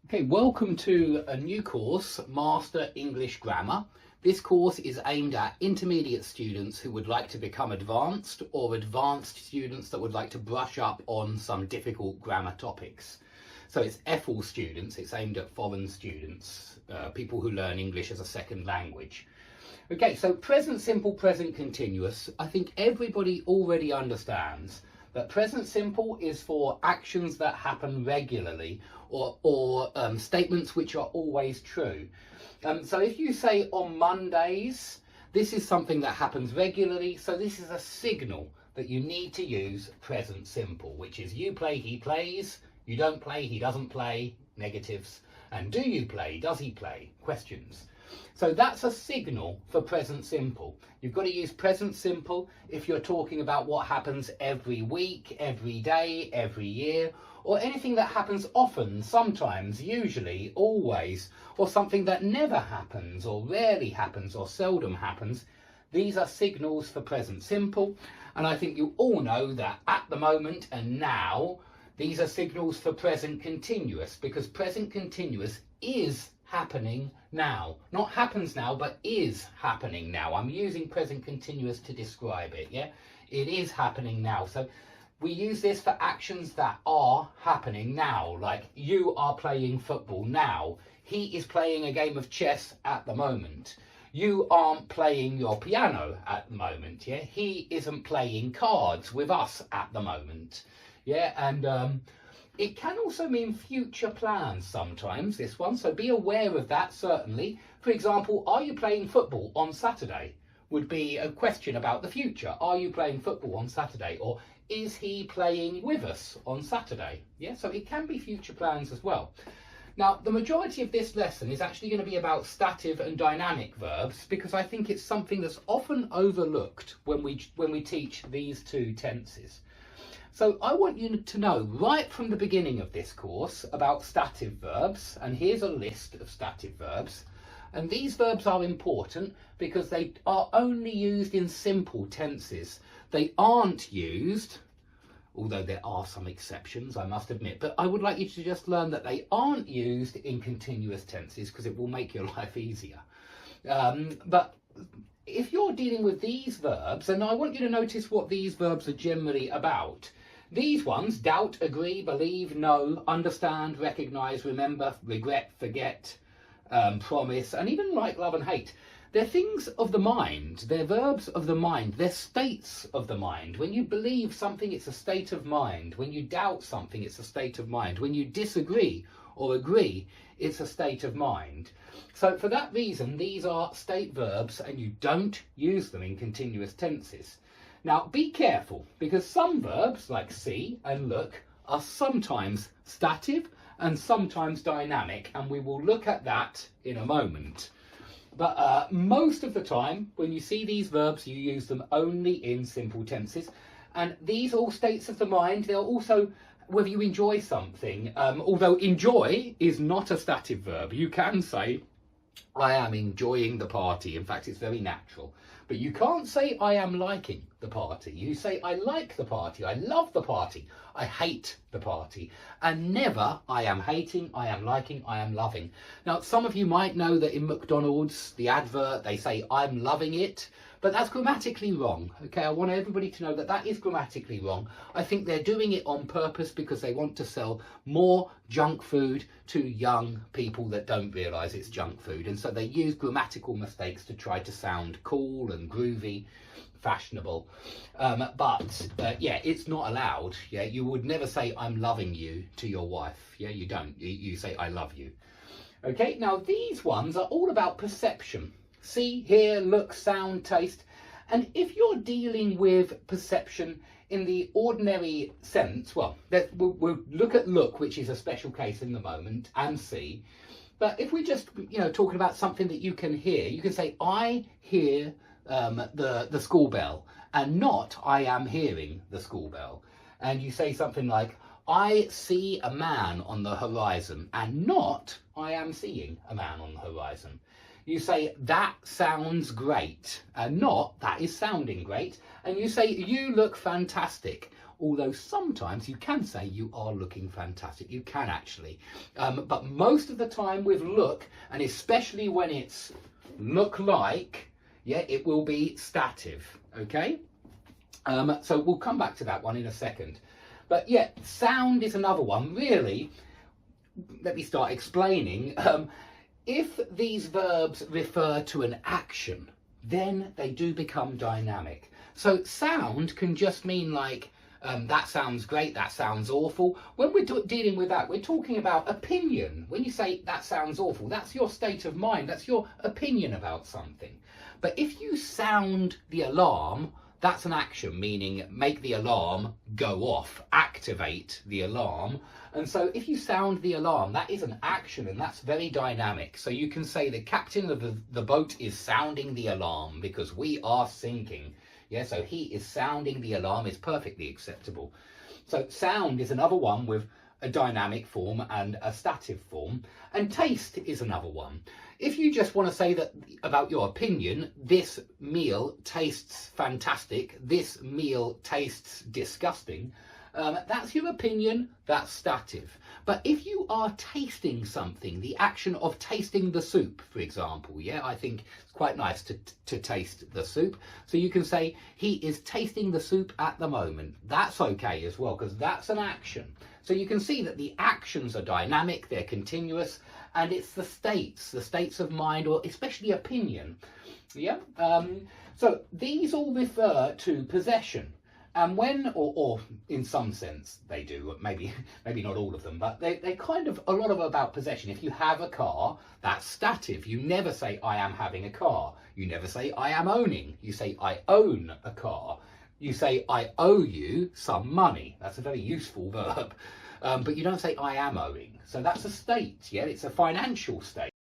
Okay, welcome to a new course, Master English Grammar. This course is aimed at intermediate students who would like to become advanced or advanced students that would like to brush up on some difficult grammar topics. So it's EFL students, it's aimed at foreign students, people who learn English as a second language. Okay, so present simple, present continuous. I think everybody already understands that present simple is for actions that happen regularly or statements which are always true. So if you say on Mondays, this is something that happens regularly. So this is a signal that you need to use present simple, which is you play, he plays, you don't play, he doesn't play, negatives, and do you play, does he play, questions. So that's a signal for present simple. You've got to use present simple if you're talking about what happens every week, every day, every year, or anything that happens often, sometimes, usually, always, or something that never happens, or rarely happens, or seldom happens. These are signals for present simple, and I think you all know that at the moment and now, these are signals for present continuous, because present continuous is happening now. Not happens now, but is happening now. I'm using present continuous to describe it, yeah? It is happening now. So we use this for actions that are happening now, like you are playing football now. He is playing a game of chess at the moment. You aren't playing your piano at the moment, yeah? He isn't playing cards with us at the moment, yeah? And it can also mean future plans sometimes, this one, so be aware of that, certainly. For example, are you playing football on Saturday? Would be a question about the future. Are you playing football on Saturday? Or is he playing with us on Saturday? Yeah, so it can be future plans as well. Now, the majority of this lesson is actually going to be about stative and dynamic verbs, because I think it's something that's often overlooked when we teach these two tenses. So I want you to know right from the beginning of this course about stative verbs, and here's a list of stative verbs. And these verbs are important because they are only used in simple tenses. They aren't used, although there are some exceptions, I must admit, but I would like you to just learn that they aren't used in continuous tenses because it will make your life easier. But if you're dealing with these verbs, and I want you to notice what these verbs are generally about. These ones, doubt, agree, believe, know, understand, recognise, remember, regret, forget, promise, and even like, love and hate. They're things of the mind. They're verbs of the mind. They're states of the mind. When you believe something, it's a state of mind. When you doubt something, it's a state of mind. When you disagree or agree, it's a state of mind. So for that reason, these are state verbs and you don't use them in continuous tenses. Now, be careful, because some verbs, like see and look, are sometimes stative and sometimes dynamic, and we will look at that in a moment. But most of the time, when you see these verbs, you use them only in simple tenses. And these are all states of the mind. They're also whether you enjoy something, although enjoy is not a stative verb. You can say, I am enjoying the party. In fact, it's very natural. But you can't say I am liking the party. You say I like the party, I love the party, I hate the party. And never I am hating, I am liking, I am loving. Now, some of you might know that in McDonald's, the advert, they say I'm loving it. But that's grammatically wrong, okay? I want everybody to know that that is grammatically wrong. I think they're doing it on purpose because they want to sell more junk food to young people that don't realise it's junk food. And so they use grammatical mistakes to try to sound cool and groovy, fashionable. Yeah, it's not allowed. Yeah, you would never say I'm loving you to your wife. Yeah, you don't. You say I love you. Okay, now these ones are all about perception. See, hear, look, sound, taste. And if you're dealing with perception in the ordinary sense, well, we'll look at look, which is a special case in the moment, and see. But if we just, talking about something that you can hear, you can say, I hear the school bell, and not I am hearing the school bell. And you say something like, I see a man on the horizon, and not I am seeing a man on the horizon. You say, that sounds great, and not that is sounding great. And you say, you look fantastic, although sometimes you can say you are looking fantastic. You can actually. But most of the time with look, and especially when it's look like, yeah, it will be stative, okay? So we'll come back to that one in a second. But yeah, sound is another one. Really, let me start explaining. If these verbs refer to an action, then they do become dynamic. So sound can just mean like, that sounds great, that sounds awful. When we're dealing with that, we're talking about opinion. When you say that sounds awful, that's your state of mind, that's your opinion about something. But if you sound the alarm, that's an action, meaning make the alarm go off, activate the alarm. And so if you sound the alarm, that is an action, and that's very dynamic. So you can say the captain of the boat is sounding the alarm because we are sinking. Yeah, so he is sounding the alarm is perfectly acceptable. So sound is another one with a dynamic form and a stative form. And taste is another one. If you just want to say that about your opinion, this meal tastes fantastic, this meal tastes disgusting, that's your opinion, that's stative. But if you are tasting something, the action of tasting the soup, for example, yeah, I think it's quite nice to taste the soup. So you can say, he is tasting the soup at the moment. That's okay as well, because that's an action. So you can see that the actions are dynamic, they're continuous, and it's the states of mind, or especially opinion. Yeah. So these all refer to possession. And when, or in some sense they do, maybe not all of them, but they kind of, a lot of about possession. If you have a car, that's stative. You never say, I am having a car. You never say, I am owning. You say, I own a car. You say, I owe you some money. That's a very useful verb. But you don't say, I am owing. So that's a state, yeah? It's a financial state.